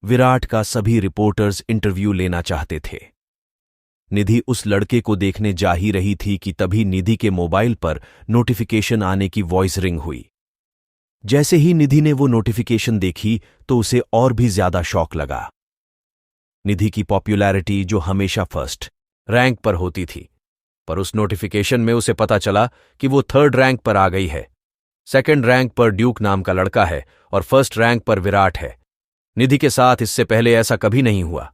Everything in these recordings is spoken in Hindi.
विराट का सभी रिपोर्टर्स इंटरव्यू लेना चाहते थे। निधि उस लड़के को देखने जा ही रही थी कि तभी निधि के मोबाइल पर नोटिफिकेशन आने की वॉइस रिंग हुई। जैसे ही निधि ने वो नोटिफिकेशन देखी तो उसे और भी ज्यादा शॉक लगा। निधि की पॉपुलैरिटी जो हमेशा फर्स्ट रैंक पर होती थी, पर उस नोटिफिकेशन में उसे पता चला कि वो थर्ड रैंक पर आ गई है। सेकंड रैंक पर ड्यूक नाम का लड़का है और फर्स्ट रैंक पर विराट है। निधि के साथ इससे पहले ऐसा कभी नहीं हुआ।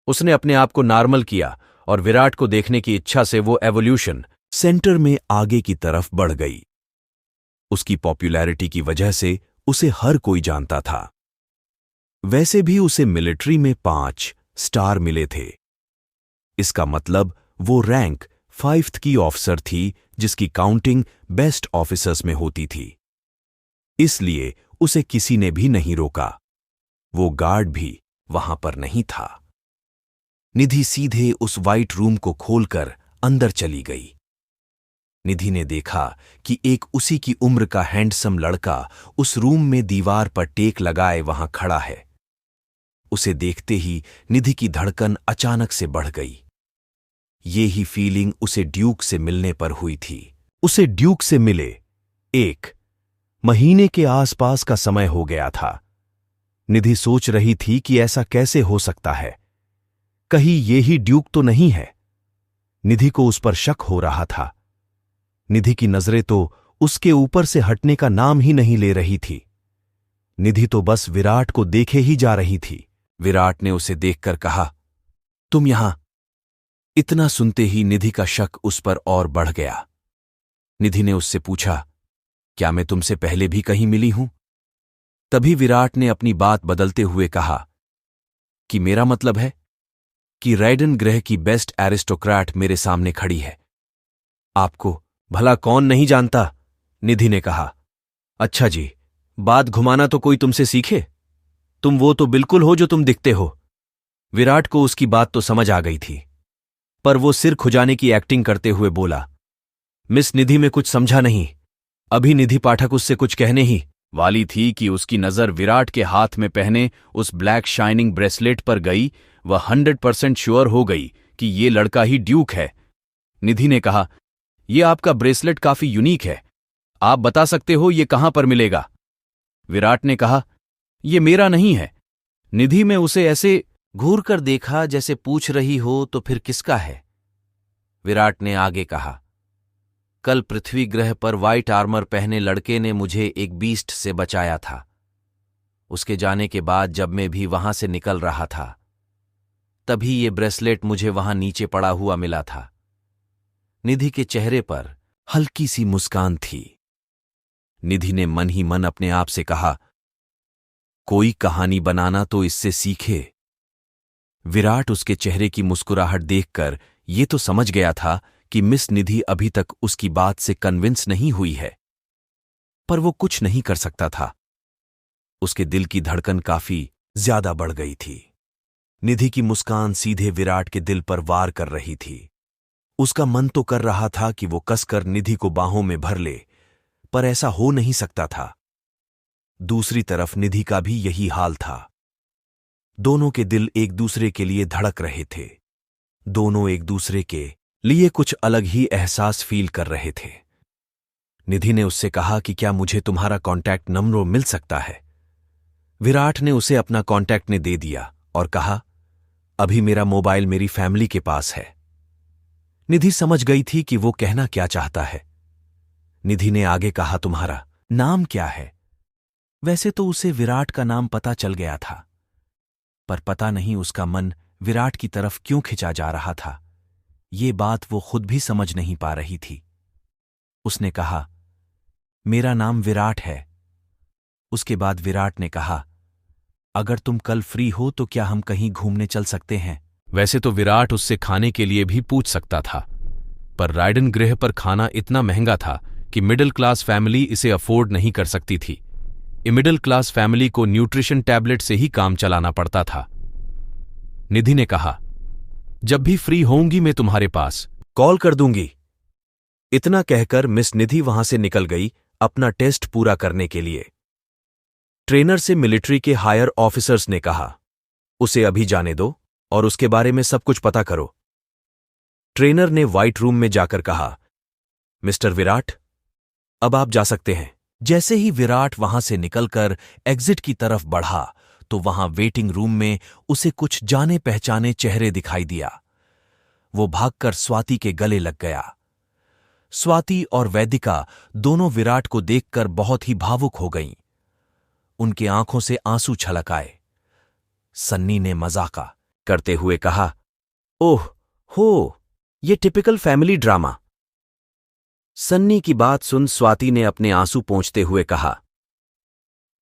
उसने अपने आप को नॉर्मल किया और विराट को देखने की इच्छा से वो एवोल्यूशन सेंटर में आगे की तरफ बढ़ गई। उसकी पॉपुलैरिटी की वजह से उसे हर कोई जानता था। वैसे भी उसे मिलिट्री में 5 स्टार मिले थे। इसका मतलब वो रैंक 5th की ऑफिसर थी जिसकी काउंटिंग बेस्ट ऑफिसर्स में होती थी। इसलिए उसे किसी ने भी नहीं रोका। वो गार्ड भी वहां पर नहीं था। निधि सीधे उस वाइट रूम को खोलकर अंदर चली गई। निधि ने देखा कि एक उसी की उम्र का हैंडसम लड़का उस रूम में दीवार पर टेक लगाए वहां खड़ा है। उसे देखते ही निधि की धड़कन अचानक से बढ़ गई। ये ही फीलिंग उसे ड्यूक से मिलने पर हुई थी। उसे ड्यूक से मिले 1 महीने के आसपास का समय हो गया था। निधि सोच रही थी कि ऐसा कैसे हो सकता है, कहीं ये ही ड्यूक तो नहीं है। निधि को उस पर शक हो रहा था। निधि की नजरें तो उसके ऊपर से हटने का नाम ही नहीं ले रही थी। निधि तो बस विराट को देखे ही जा रही थी। विराट ने उसे देखकर कहा, तुम यहां। इतना सुनते ही निधि का शक उस पर और बढ़ गया। निधि ने उससे पूछा, क्या मैं तुमसे पहले भी कहीं मिली हूं? तभी विराट ने अपनी बात बदलते हुए कहा कि मेरा मतलब है कि राइडन ग्रह की बेस्ट एरिस्टोक्रेट मेरे सामने खड़ी है। आपको भला कौन नहीं जानता? निधि ने कहा। अच्छा जी, बात घुमाना तो कोई तुमसे सीखे। तुम वो तो बिल्कुल हो जो तुम दिखते हो। विराट को उसकी बात तो समझ आ गई थी, पर वो सिर खुजाने की एक्टिंग करते हुए बोला, मिस निधि में कुछ समझा नहीं। अभी निधि पाठक उससे कुछ कहने ही वाली थी कि उसकी नजर विराट के हाथ में पहने उस ब्लैक शाइनिंग ब्रेसलेट पर गई। वह 100% श्योर हो गई कि ये लड़का ही ड्यूक है। निधि ने कहा, यह आपका ब्रेसलेट काफी यूनिक है, आप बता सकते हो ये कहां पर मिलेगा? विराट ने कहा, यह मेरा नहीं है। निधि में उसे ऐसे घूर कर देखा जैसे पूछ रही हो तो फिर किसका है? विराट ने आगे कहा, कल पृथ्वी ग्रह पर व्हाइट आर्मर पहने लड़के ने मुझे एक बीस्ट से बचाया था। उसके जाने के बाद जब मैं भी वहां से निकल रहा था, तभी ये ब्रेसलेट मुझे वहां नीचे पड़ा हुआ मिला था। निधि के चेहरे पर हल्की सी मुस्कान थी। निधि ने मन ही मन अपने आप से कहा, कोई कहानी बनाना तो इससे सीखे। विराट उसके चेहरे की मुस्कुराहट देखकर ये तो समझ गया था कि मिस निधि अभी तक उसकी बात से कन्विंस नहीं हुई है, पर वो कुछ नहीं कर सकता था। उसके दिल की धड़कन काफी ज्यादा बढ़ गई थी। निधि की मुस्कान सीधे विराट के दिल पर वार कर रही थी। उसका मन तो कर रहा था कि वो कसकर निधि को बाहों में भर ले, पर ऐसा हो नहीं सकता था। दूसरी तरफ निधि का भी यही हाल था। दोनों के दिल एक दूसरे के लिए धड़क रहे थे। दोनों एक दूसरे के लिए कुछ अलग ही एहसास फील कर रहे थे। निधि ने उससे कहा कि क्या मुझे तुम्हारा कॉन्टैक्ट नंबर मिल सकता है? विराट ने उसे अपना कॉन्टैक्ट ने दे दिया और कहा, अभी मेरा मोबाइल मेरी फैमिली के पास है। निधि समझ गई थी कि वो कहना क्या चाहता है। निधि ने आगे कहा, तुम्हारा नाम क्या है? वैसे तो उसे विराट का नाम पता चल गया था, पर पता नहीं उसका मन विराट की तरफ क्यों खिंचा जा रहा था। ये बात वो खुद भी समझ नहीं पा रही थी। उसने कहा, मेरा नाम विराट है। उसके बाद विराट ने कहा, अगर तुम कल फ्री हो तो क्या हम कहीं घूमने चल सकते हैं? वैसे तो विराट उससे खाने के लिए भी पूछ सकता था, पर राइडन ग्रह पर खाना इतना महंगा था कि मिडिल क्लास फैमिली इसे अफोर्ड नहीं कर सकती थी। मिडिल क्लास फैमिली को न्यूट्रिशन टैबलेट से ही काम चलाना पड़ता था। निधि ने कहा, जब भी फ्री होंगी मैं तुम्हारे पास कॉल कर दूंगी। इतना कहकर मिस निधि वहां से निकल गई अपना टेस्ट पूरा करने के लिए। ट्रेनर से मिलिट्री के हायर ऑफिसर्स ने कहा, उसे अभी जाने दो और उसके बारे में सब कुछ पता करो। ट्रेनर ने व्हाइट रूम में जाकर कहा, मिस्टर विराट, अब आप जा सकते हैं। जैसे ही विराट वहां से निकलकर एग्जिट की तरफ बढ़ा तो वहां वेटिंग रूम में उसे कुछ जाने पहचाने चेहरे दिखाई दिया। वो भागकर स्वाति के गले लग गया। स्वाति और वैदिका दोनों विराट को देखकर बहुत ही भावुक हो गईं। उनके आंखों से आंसू छलक आए। सन्नी ने मजाका करते हुए कहा, ओह हो, ये टिपिकल फैमिली ड्रामा। सन्नी की बात सुन स्वाति ने अपने आंसू पोंछते हुए कहा,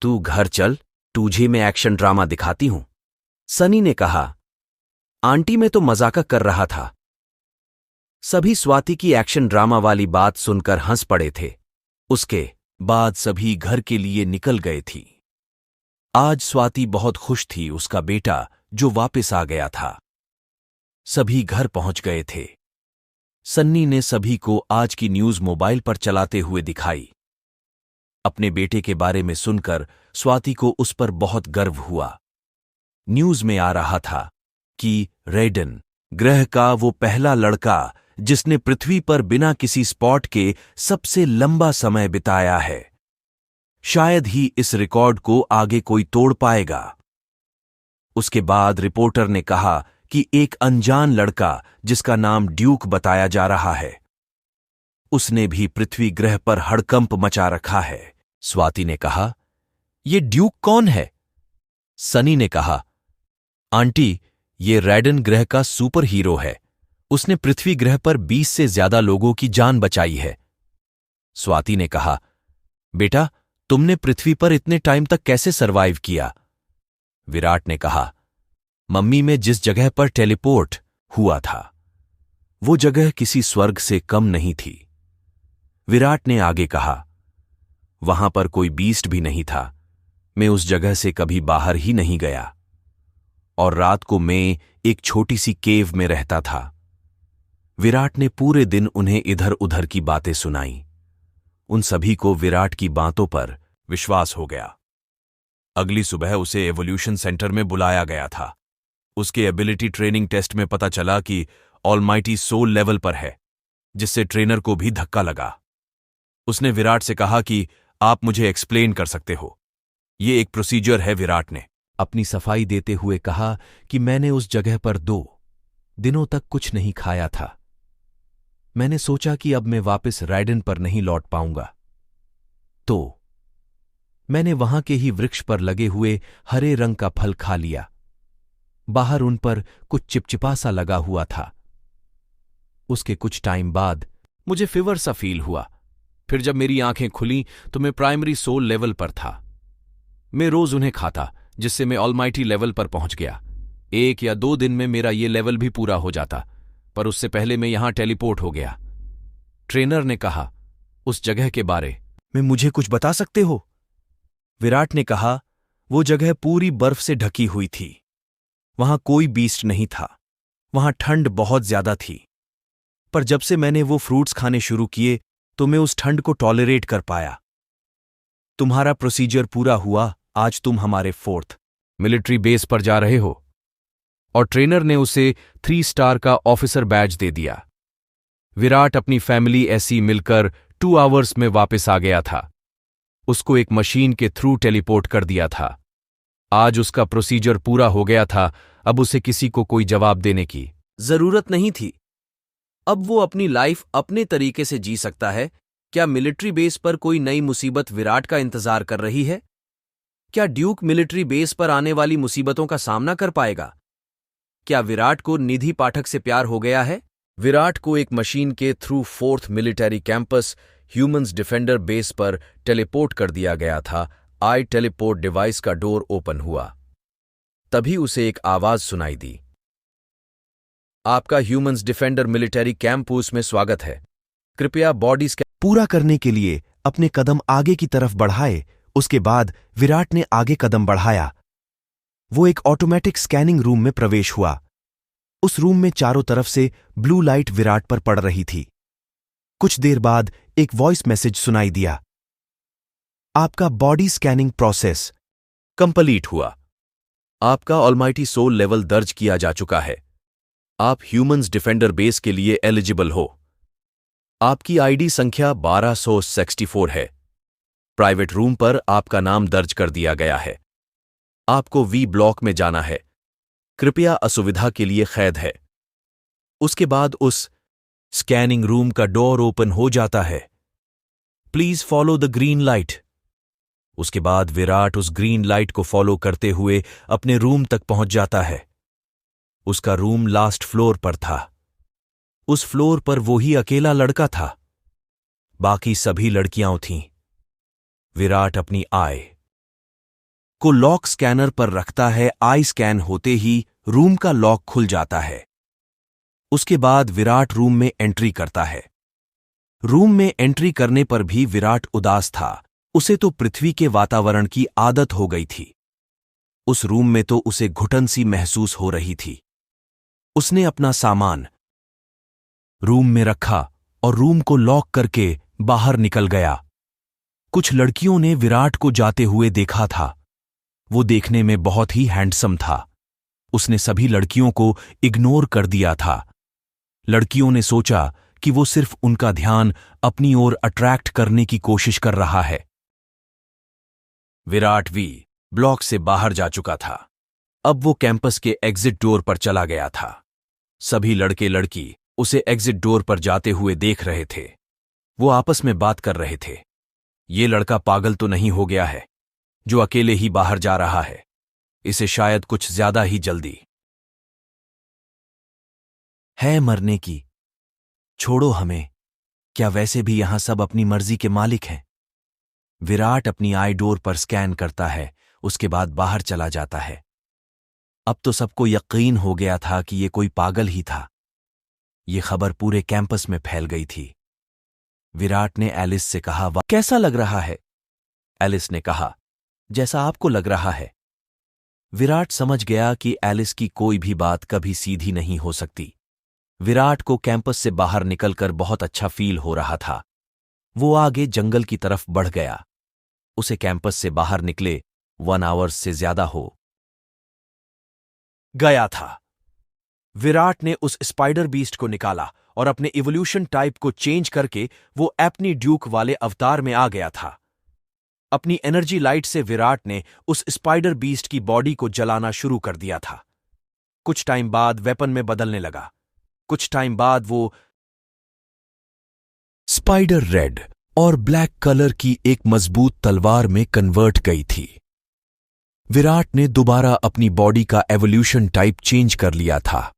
तू घर चल, तुझे मैं एक्शन ड्रामा दिखाती हूं। सनी ने कहा, आंटी मैं तो मजाक कर रहा था। सभी स्वाति की एक्शन ड्रामा वाली बात सुनकर हंस पड़े थे। उसके बाद सभी घर के लिए निकल गए थी। आज स्वाति बहुत खुश थी, उसका बेटा जो वापस आ गया था। सभी घर पहुंच गए थे। सन्नी ने सभी को आज की न्यूज मोबाइल पर चलाते हुए दिखाई। अपने बेटे के बारे में सुनकर स्वाति को उस पर बहुत गर्व हुआ। न्यूज में आ रहा था कि रैडन ग्रह का वो पहला लड़का जिसने पृथ्वी पर बिना किसी स्पॉट के सबसे लंबा समय बिताया है, शायद ही इस रिकॉर्ड को आगे कोई तोड़ पाएगा। उसके बाद रिपोर्टर ने कहा कि एक अनजान लड़का जिसका नाम ड्यूक बताया जा रहा है, उसने भी पृथ्वी ग्रह पर हड़कंप मचा रखा है। स्वाति ने कहा, ये ड्यूक कौन है? सनी ने कहा, आंटी, ये रैडन ग्रह का सुपर हीरो है। उसने पृथ्वी ग्रह पर 20 से ज्यादा लोगों की जान बचाई है। स्वाति ने कहा, बेटा, तुमने पृथ्वी पर इतने टाइम तक कैसे सरवाइव किया? विराट ने कहा, मम्मी में जिस जगह पर टेलीपोर्ट हुआ था वो जगह किसी स्वर्ग से कम नहीं थी। विराट ने आगे कहा, वहां पर कोई बीस्ट भी नहीं था। मैं उस जगह से कभी बाहर ही नहीं गया और रात को मैं एक छोटी सी केव में रहता था। विराट ने पूरे दिन उन्हें इधर उधर की बातें सुनाई। उन सभी को विराट की बातों पर विश्वास हो गया। अगली सुबह उसे एवोल्यूशन सेंटर में बुलाया गया था। उसके एबिलिटी ट्रेनिंग टेस्ट में पता चला कि ऑलमाइटी सोल लेवल पर है, जिससे ट्रेनर को भी धक्का लगा। उसने विराट से कहा कि आप मुझे एक्सप्लेन कर सकते हो, ये एक प्रोसीजर है। विराट ने अपनी सफाई देते हुए कहा कि मैंने उस जगह पर 2 दिनों तक कुछ नहीं खाया था। मैंने सोचा कि अब मैं वापस राइडन पर नहीं लौट पाऊंगा, तो मैंने वहां के ही वृक्ष पर लगे हुए हरे रंग का फल खा लिया। बाहर उन पर कुछ चिपचिपा सा लगा हुआ था। उसके कुछ टाइम बाद मुझे फीवर सा फील हुआ। फिर जब मेरी आंखें खुली तो मैं प्राइमरी सोल लेवल पर था। मैं रोज उन्हें खाता, जिससे मैं ऑलमाइटी लेवल पर पहुंच गया। 1 या 2 दिन में मेरा ये लेवल भी पूरा हो जाता, पर उससे पहले मैं यहां टेलीपोर्ट हो गया। ट्रेनर ने कहा, उस जगह के बारे में मुझे कुछ बता सकते हो? विराट ने कहा, वो जगह पूरी बर्फ से ढकी हुई थी। वहां कोई बीस्ट नहीं था। वहां ठंड बहुत ज्यादा थी, पर जब से मैंने वो फ्रूट्स खाने शुरू किए तो मैं उस ठंड को टॉलरेट कर पाया। तुम्हारा प्रोसीजर पूरा हुआ, आज तुम हमारे 4th मिलिट्री बेस पर जा रहे हो। और ट्रेनर ने उसे 3 स्टार का ऑफिसर बैज दे दिया। विराट अपनी फैमिली ऐसी मिलकर 2 आवर्स में वापस आ गया था। उसको एक मशीन के थ्रू टेलीपोर्ट कर दिया था। आज उसका प्रोसीजर पूरा हो गया था। अब उसे किसी को कोई जवाब देने की जरूरत नहीं थी। अब वो अपनी लाइफ अपने तरीके से जी सकता है। क्या मिलिट्री बेस पर कोई नई मुसीबत विराट का इंतजार कर रही है? क्या ड्यूक मिलिट्री बेस पर आने वाली मुसीबतों का सामना कर पाएगा? क्या विराट को निधि पाठक से प्यार हो गया है? विराट को एक मशीन के through 4th military campus humans defender base पर टेलीपोर्ट कर दिया गया था। आई टेलीपोर्ट डिवाइस का डोर ओपन हुआ। तभी उसे एक आवाज सुनाई दी, आपका ह्यूमंस डिफेंडर मिलिट्री कैंपस में स्वागत है। कृपया बॉडी स्कैन पूरा करने के लिए अपने कदम आगे की तरफ बढ़ाए। उसके बाद विराट ने आगे कदम बढ़ाया। वो एक ऑटोमेटिक स्कैनिंग रूम में प्रवेश हुआ। उस रूम में चारों तरफ से ब्लू लाइट विराट पर पड़ रही थी। कुछ देर बाद एक वॉइस मैसेज सुनाई दिया, आपका बॉडी स्कैनिंग प्रोसेस कंप्लीट हुआ। आपका ऑलमाइटी सोल लेवल दर्ज किया जा चुका है। आप ह्यूमंस डिफेंडर बेस के लिए एलिजिबल हो। आपकी आईडी संख्या 1264 है। प्राइवेट रूम पर आपका नाम दर्ज कर दिया गया है। आपको वी ब्लॉक में जाना है। कृपया असुविधा के लिए खैद है। उसके बाद उस स्कैनिंग रूम का डोर ओपन हो जाता है। Please follow the green light. उसके बाद विराट उस ग्रीन लाइट को फॉलो करते हुए अपने रूम तक पहुंच जाता है। उसका रूम लास्ट फ्लोर पर था। उस फ्लोर पर वो ही अकेला लड़का था। बाकी सभी लड़कियां थीं। विराट अपनी आई को लॉक स्कैनर पर रखता है। आई स्कैन होते ही रूम का लॉक खुल जाता है। उसके बाद विराट रूम में एंट्री करता है। रूम में एंट्री करने पर भी विराट उदास था। उसे तो पृथ्वी के वातावरण की आदत हो गई थी। उस रूम में तो उसे घुटन सी महसूस हो रही थी। उसने अपना सामान रूम में रखा और रूम को लॉक करके बाहर निकल गया। कुछ लड़कियों ने विराट को जाते हुए देखा था। वो देखने में बहुत ही हैंडसम था। उसने सभी लड़कियों को इग्नोर कर दिया था। लड़कियों ने सोचा कि वो सिर्फ उनका ध्यान अपनी ओर अट्रैक्ट करने की कोशिश कर रहा है। विराट वी ब्लॉक से बाहर जा चुका था। अब वो कैंपस के एग्जिट डोर पर चला गया था। सभी लड़के लड़की उसे एग्जिट डोर पर जाते हुए देख रहे थे। वो आपस में बात कर रहे थे। ये लड़का पागल तो नहीं हो गया है जो अकेले ही बाहर जा रहा है। इसे शायद कुछ ज्यादा ही जल्दी है मरने की। छोड़ो हमें। क्या वैसे भी यहां सब अपनी मर्जी के मालिक हैं। विराट अपनी आई डोर पर स्कैन करता है। उसके बाद बाहर चला जाता है। अब तो सबको यकीन हो गया था कि ये कोई पागल ही था। ये खबर पूरे कैंपस में फैल गई थी। विराट ने एलिस से कहा, वाह कैसा लग रहा है। एलिस ने कहा, जैसा आपको लग रहा है। विराट समझ गया कि एलिस की कोई भी बात कभी सीधी नहीं हो सकती। विराट को कैंपस से बाहर निकलकर बहुत अच्छा फील हो रहा था। वो आगे जंगल की तरफ बढ़ गया। उसे कैंपस से बाहर निकले 1 आवर्स से ज्यादा हो गया था। विराट ने उस स्पाइडर बीस्ट को निकाला और अपने इवोल्यूशन टाइप को चेंज करके वो एप्नी ड्यूक वाले अवतार में आ गया था। अपनी एनर्जी लाइट से विराट ने उस स्पाइडर बीस्ट की बॉडी को जलाना शुरू कर दिया था। कुछ टाइम बाद वेपन में बदलने लगा। कुछ टाइम बाद वो स्पाइडर रेड और ब्लैक कलर की एक मजबूत तलवार में कन्वर्ट गई थी। विराट ने दोबारा अपनी बॉडी का एवोल्यूशन टाइप चेंज कर लिया था।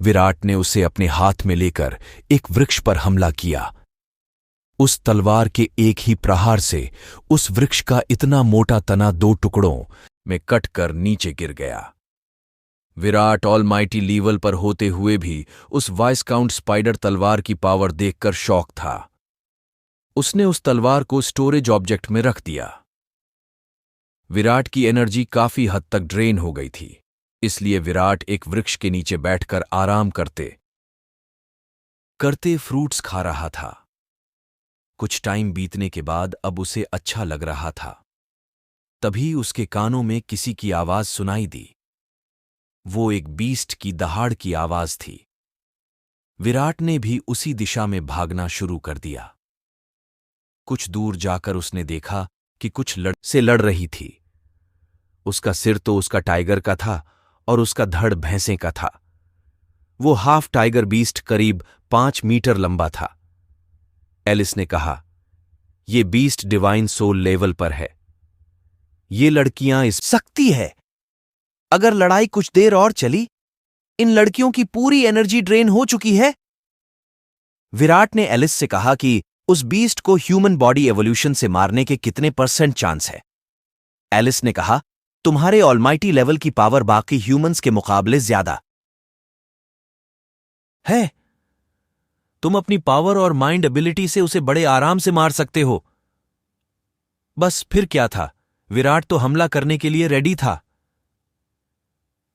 विराट ने उसे अपने हाथ में लेकर एक वृक्ष पर हमला किया। उस तलवार के एक ही प्रहार से उस वृक्ष का इतना मोटा तना 2 टुकड़ों में कटकर नीचे गिर गया। विराट ऑलमाइटी लेवल पर होते हुए भी उस वाइसकाउंट स्पाइडर तलवार की पावर देखकर शॉक था। उसने उस तलवार को स्टोरेज ऑब्जेक्ट में रख दिया। विराट की एनर्जी काफी हद तक ड्रेन हो गई थी, इसलिए विराट एक वृक्ष के नीचे बैठकर आराम करते करते फ्रूट्स खा रहा था। कुछ टाइम बीतने के बाद अब उसे अच्छा लग रहा था। तभी उसके कानों में किसी की आवाज सुनाई दी। वो एक बीस्ट की दहाड़ की आवाज थी। विराट ने भी उसी दिशा में भागना शुरू कर दिया। कुछ दूर जाकर उसने देखा कि कुछ से लड़ रही थी। उसका सिर तो उसका टाइगर का था और उसका धड़ भैंसे का था। वो हाफ टाइगर बीस्ट करीब 5 मीटर लंबा था। एलिस ने कहा, ये बीस्ट डिवाइन सोल लेवल पर है। ये लड़कियां इस सकती है। अगर लड़ाई कुछ देर और चली, इन लड़कियों की पूरी एनर्जी ड्रेन हो चुकी है। विराट ने एलिस से कहा कि उस बीस्ट को ह्यूमन बॉडी एवोल्यूशन से मारने के कितने % चांस है। एलिस ने कहा, तुम्हारे ऑलमाइटी लेवल की पावर बाकी ह्यूमंस के मुकाबले ज्यादा है। तुम अपनी पावर और माइंड एबिलिटी से उसे बड़े आराम से मार सकते हो। बस फिर क्या था, विराट तो हमला करने के लिए रेडी था।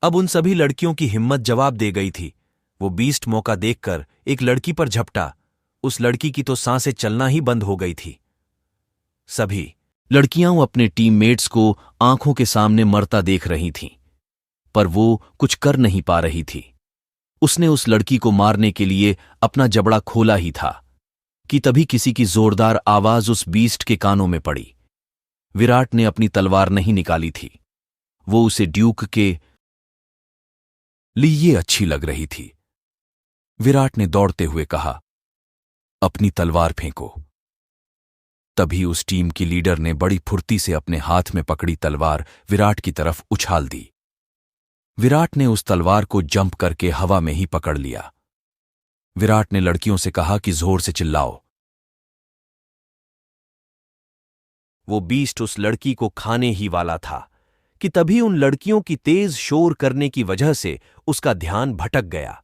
अब उन सभी लड़कियों की हिम्मत जवाब दे गई थी। वो बीस्ट मौका देखकर एक लड़की पर झपटा। उस लड़की की तो सांसें चलना ही बंद हो गई थी। सभी लड़कियां अपने टीममेट्स को आंखों के सामने मरता देख रही थीं। पर वो कुछ कर नहीं पा रही थी। उसने उस लड़की को मारने के लिए अपना जबड़ा खोला ही था कि तभी किसी की जोरदार आवाज उस बीस्ट के कानों में पड़ी। विराट ने अपनी तलवार नहीं निकाली थी, वो उसे ड्यूक के लिए अच्छी लग रही थी। विराट ने दौड़ते हुए कहा, अपनी तलवार फेंको। तभी उस टीम की लीडर ने बड़ी फुर्ती से अपने हाथ में पकड़ी तलवार विराट की तरफ उछाल दी। विराट ने उस तलवार को जंप करके हवा में ही पकड़ लिया। विराट ने लड़कियों से कहा कि जोर से चिल्लाओ। वो बीस्ट उस लड़की को खाने ही वाला था कि तभी उन लड़कियों की तेज शोर करने की वजह से उसका ध्यान भटक गया,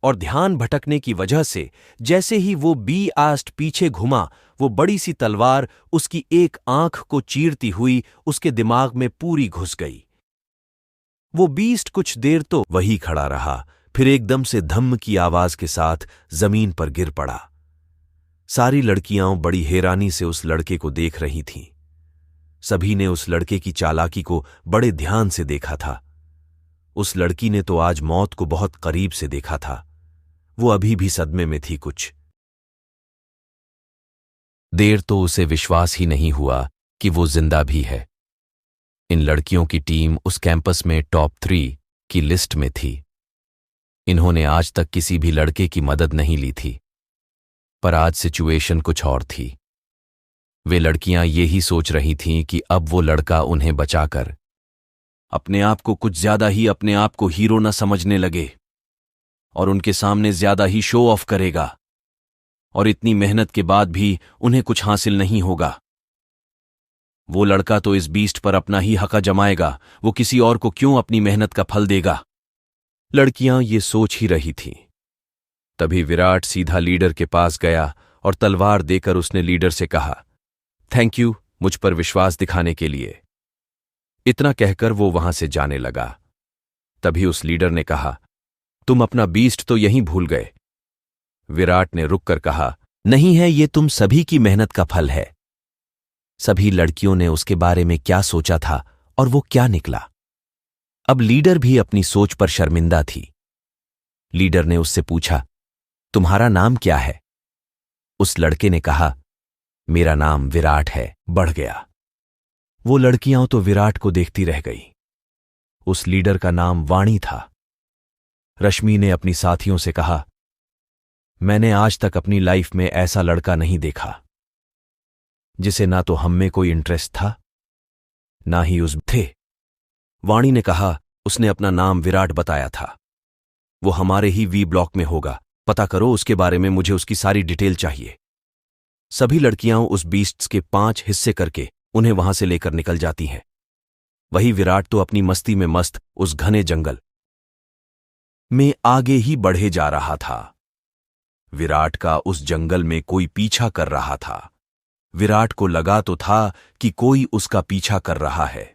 और ध्यान भटकने की वजह से जैसे ही वो बीआस्ट पीछे घुमा, वो बड़ी सी तलवार उसकी एक आंख को चीरती हुई उसके दिमाग में पूरी घुस गई। वो बीस्ट कुछ देर तो वही खड़ा रहा, फिर एकदम से धम्म की आवाज के साथ जमीन पर गिर पड़ा। सारी लड़कियां बड़ी हैरानी से उस लड़के को देख रही थीं। सभी ने उस लड़के की चालाकी को बड़े ध्यान से देखा था। उस लड़की ने तो आज मौत को बहुत करीब से देखा था। वो अभी भी सदमे में थी। कुछ देर तो उसे विश्वास ही नहीं हुआ कि वो जिंदा भी है। इन लड़कियों की टीम उस कैंपस में टॉप 3 की लिस्ट में थी। इन्होंने आज तक किसी भी लड़के की मदद नहीं ली थी, पर आज सिचुएशन कुछ और थी। वे लड़कियां ये ही सोच रही थीं कि अब वो लड़का उन्हें बचाकर अपने आप को कुछ ज्यादा ही अपने आप को हीरो न समझने लगे और उनके सामने ज्यादा ही शो ऑफ करेगा, और इतनी मेहनत के बाद भी उन्हें कुछ हासिल नहीं होगा। वो लड़का तो इस बीस्ट पर अपना ही हक़ जमाएगा, वो किसी और को क्यों अपनी मेहनत का फल देगा। लड़कियां ये सोच ही रही थीं। तभी विराट सीधा लीडर के पास गया और तलवार देकर उसने लीडर से कहा, थैंक यू मुझ पर विश्वास दिखाने के लिए। इतना कहकर वो वहां से जाने लगा। तभी उस लीडर ने कहा, तुम अपना बीस्ट तो यहीं भूल गए। विराट ने रुक कर कहा, नहीं है, ये तुम सभी की मेहनत का फल है। सभी लड़कियों ने उसके बारे में क्या सोचा था और वो क्या निकला। अब लीडर भी अपनी सोच पर शर्मिंदा थी। लीडर ने उससे पूछा, तुम्हारा नाम क्या है? उस लड़के ने कहा, मेरा नाम विराट है। बढ़ गया। वो लड़कियां तो विराट को देखती रह गई। उस लीडर का नाम वाणी था। रश्मि ने अपनी साथियों से कहा, मैंने आज तक अपनी लाइफ में ऐसा लड़का नहीं देखा जिसे ना तो हम में कोई इंटरेस्ट था ना ही उस थे। वाणी ने कहा, उसने अपना नाम विराट बताया था। वो हमारे ही वी ब्लॉक में होगा, पता करो उसके बारे में, मुझे उसकी सारी डिटेल चाहिए। सभी लड़कियां उस बीस्ट्स के 5 हिस्से करके उन्हें वहां से लेकर निकल जाती हैं। वही विराट तो अपनी मस्ती में मस्त उस घने जंगल में आगे ही बढ़े जा रहा था। विराट का उस जंगल में कोई पीछा कर रहा था। विराट को लगा तो था कि कोई उसका पीछा कर रहा है।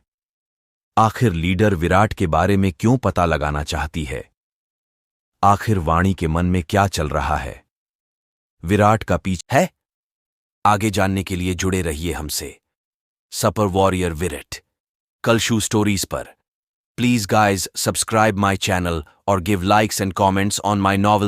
आखिर लीडर विराट के बारे में क्यों पता लगाना चाहती है? आखिर वाणी के मन में क्या चल रहा है? विराट का पीछा है? आगे जानने के लिए जुड़े रहिए हमसे सुपर वॉरियर विराट कलशू स्टोरीज पर। Please guys subscribe my channel और give likes and comments on my novel.